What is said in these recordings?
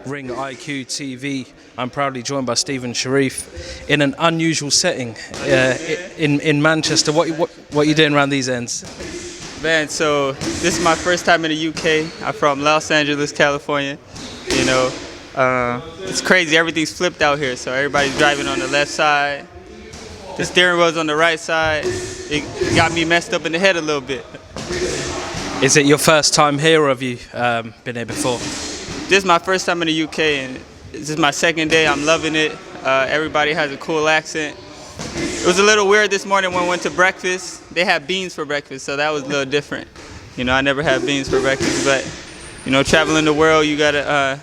Ring IQ TV. I'm proudly joined by Stephen Sharif in an unusual setting in Manchester. What are you doing around these ends? Man, so this is my first time in the UK. I'm from Los Angeles, California. You know, it's crazy. Everything's flipped out here. So everybody's driving on the left side. The steering wheel's on the right side. It got me messed up in the head a little bit. Is it your first time here, or have you been here before? This is my first time in the UK, and this is my second day. I'm loving it. Everybody has a cool accent. It was a little weird this morning when we went to breakfast. They had beans for breakfast, so that was a little different. You know, I never had beans for breakfast, but, you know, traveling the world, you gotta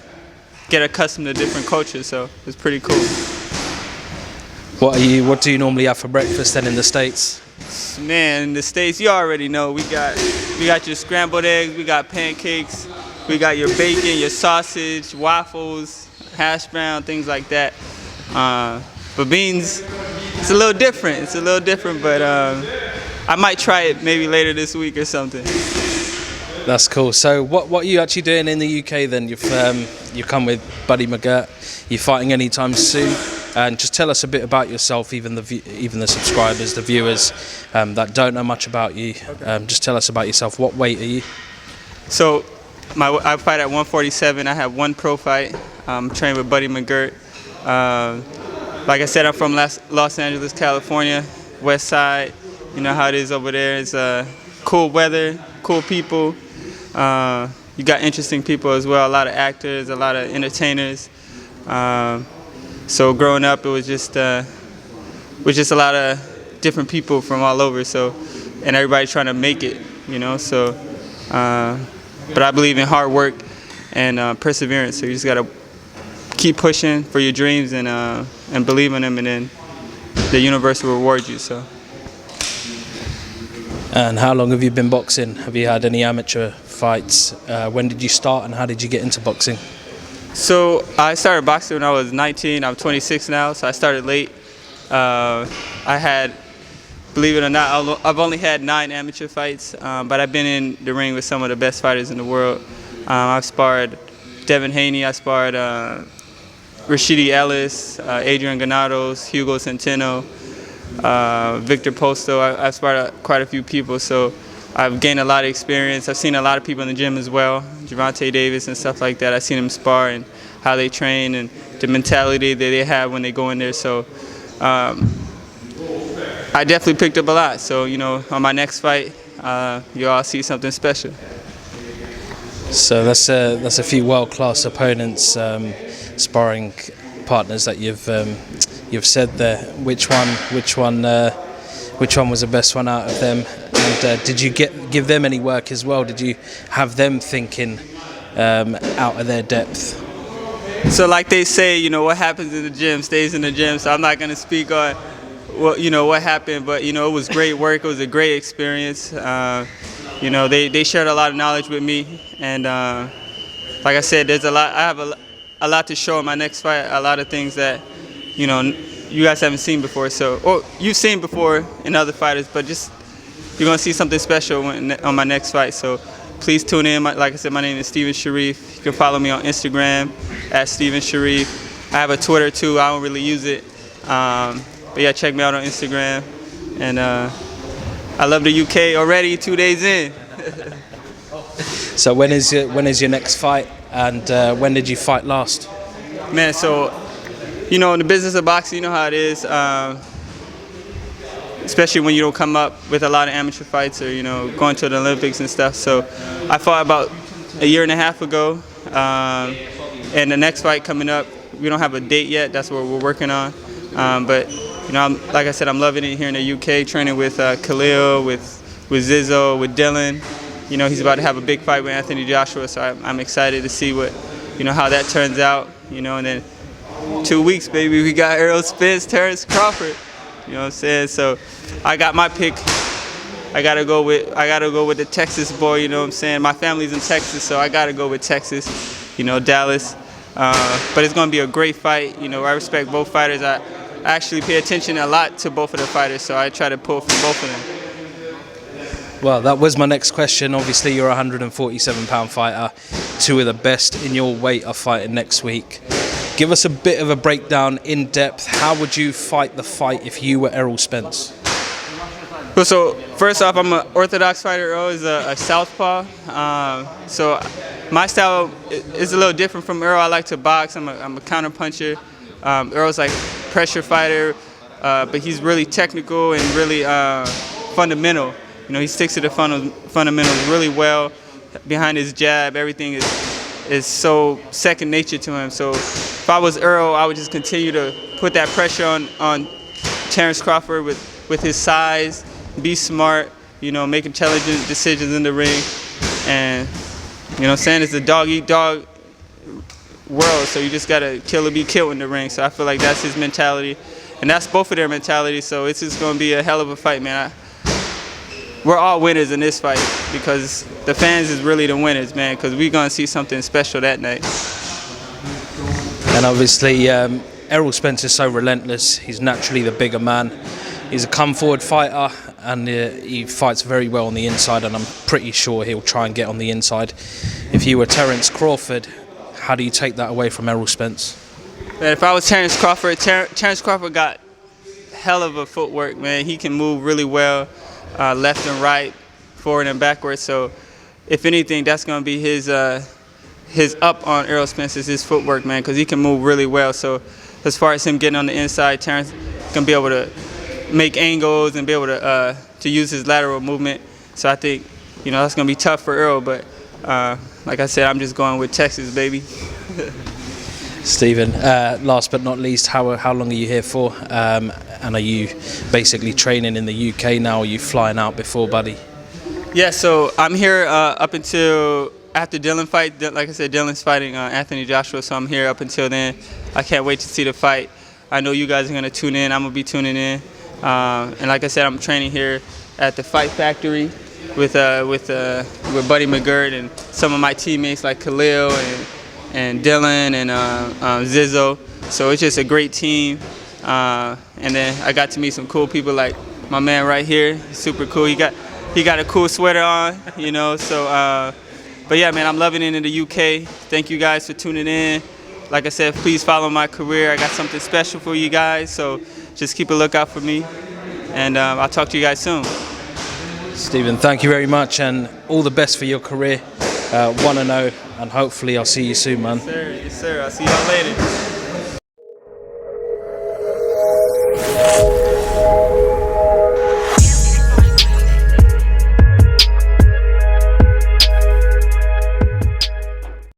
get accustomed to different cultures, so it's pretty cool. What do you normally have for breakfast then in the States? Man, in the States, you already know. We got your scrambled eggs, we got pancakes, we got your bacon, your sausage, waffles, hash brown, things like that. But beans, it's a little different. It's a little different, but I might try it maybe later this week or something. That's cool. So what are you actually doing in the UK then? You've come with Buddy McGirt. You're fighting anytime soon. And just tell us a bit about yourself, even the subscribers, the viewers that don't know much about you. Just tell us about yourself. What weight are you? So I fight at 147. I have one pro fight. I'm trained with Buddy McGirt. Like I said, I'm from Los Angeles, California, West Side. You know how it is over there. It's cool weather, cool people. You got interesting people as well. A lot of actors, a lot of entertainers. So growing up, it was just a lot of different people from all over. So, and everybody trying to make it, you know. So, but I believe in hard work and perseverance. So you just gotta keep pushing for your dreams and believe in them, and then the universe will reward you. So. And how long have you been boxing? Have you had any amateur fights? When did you start, and how did you get into boxing? So I started boxing when I was 19. I'm 26 now, so I started late. I had, believe it or not, I've only had 9 amateur fights, but I've been in the ring with some of the best fighters in the world. I've sparred Devin, Haney. I sparred Rashidi, Ellis, Adrian Granados, Hugo Centeno, Victor Posto. I've sparred quite a few people, so I've gained a lot of experience. I've seen a lot of people in the gym as well, Javante Davis and stuff like that. I've seen them spar and how they train and the mentality that they have when they go in there. So I definitely picked up a lot. So, you know, on my next fight, you'll all see something special. So that's a few world-class opponents, sparring partners that you've said there. Which one was the best one out of them? And did you give them any work as well? Did you have them thinking out of their depth? So like they say, you know, what happens in the gym stays in the gym. So I'm not going to speak on what happened, but you know, it was great work. It was a great experience. You know, they shared a lot of knowledge with me, and like I said, there's a lot. I have a lot to show in my next fight. A lot of things that, you know, you guys haven't seen before. So, or you've seen before in other fighters, but just you're gonna see something special on my next fight. So please tune in. Like I said, my name is Stephen Sharif. You can follow me on Instagram at Stephen Sharif. I have a Twitter too. I don't really use it, but yeah, check me out on Instagram. And I love the UK already. 2 days in. So when is your next fight, and when did you fight last? Man, so you know, in the business of boxing, you know how it is. Especially when you don't come up with a lot of amateur fights, or, you know, going to the Olympics and stuff. So I fought about a year and a half ago, and the next fight coming up, we don't have a date yet. That's what we're working on. But you know, like I said, I'm loving it here in the UK, training with Khalil, with Zizzo, with Dylan. You know, he's about to have a big fight with Anthony Joshua, so I'm excited to see how that turns out. You know, and then 2 weeks, baby, we got Errol Spence, Terence Crawford. You know what I'm saying? So I got my pick. I gotta go with the Texas boy. You know what I'm saying? My family's in Texas, so I gotta go with Texas. You know, Dallas. But it's gonna be a great fight. You know, I respect both fighters. I actually pay attention a lot to both of the fighters, so I try to pull from both of them. Well, that was my next question. Obviously, you're a 147-pound fighter. two of the best in your weight are fighting next week. Give us a bit of a breakdown in depth. How would you fight the fight if you were Errol Spence? Well, so first off, I'm an orthodox fighter. Errol is a southpaw. So my style is a little different from Errol. I like to box. I'm a counter puncher. Errol's like pressure fighter, but he's really technical and really fundamental. You know, he sticks to the fundamentals really well. Behind his jab, everything is so second nature to him. So if I was Errol, I would just continue to put that pressure on Terence Crawford with his size, be smart, you know, make intelligent decisions in the ring. And, you know what I'm saying, it's a dog-eat-dog world, so you just got to kill or be killed in the ring. So I feel like that's his mentality. And that's both of their mentality, so it's just going to be a hell of a fight, man. We're all winners in this fight because the fans is really the winners, man, because we're going to see something special that night. And obviously, Errol Spence is so relentless. He's naturally the bigger man. He's a come-forward fighter, and he fights very well on the inside, and I'm pretty sure he'll try and get on the inside. If you were Terence Crawford, how do you take that away from Errol Spence? Man, if I was Terence Crawford, Terence Crawford got hell of a footwork, man. He can move really well. Left and right, forward and backwards. So, if anything, that's going to be his up on Errol Spence is his footwork, man, because he can move really well. So, as far as him getting on the inside, Terence can be able to make angles and be able to use his lateral movement. So, I think, you know, that's going to be tough for Errol. But like I said, I'm just going with Texas, baby. Stephen, last but not least, how long are you here for? And are you basically training in the UK now, or are you flying out before, buddy? Yeah, so I'm here up until after Dylan fight. Like I said, Dylan's fighting Anthony Joshua, so I'm here up until then. I can't wait to see the fight. I know you guys are going to tune in. I'm going to be tuning in. And like I said, I'm training here at the Fight Factory with Buddy McGirt and some of my teammates like Khalil and Dylan and Zizzo. So it's just a great team. And then I got to meet some cool people like my man right here. He's super cool. He got a cool sweater on, you know. So, but yeah, man, I'm loving it in the UK. Thank you guys for tuning in. Like I said, please follow my career. I got something special for you guys. So just keep a lookout for me. And I'll talk to you guys soon. Stephen, thank you very much, and all the best for your career. 1-0, and hopefully I'll see you soon, man. Yes, sir. Yes, sir. I'll see y'all later.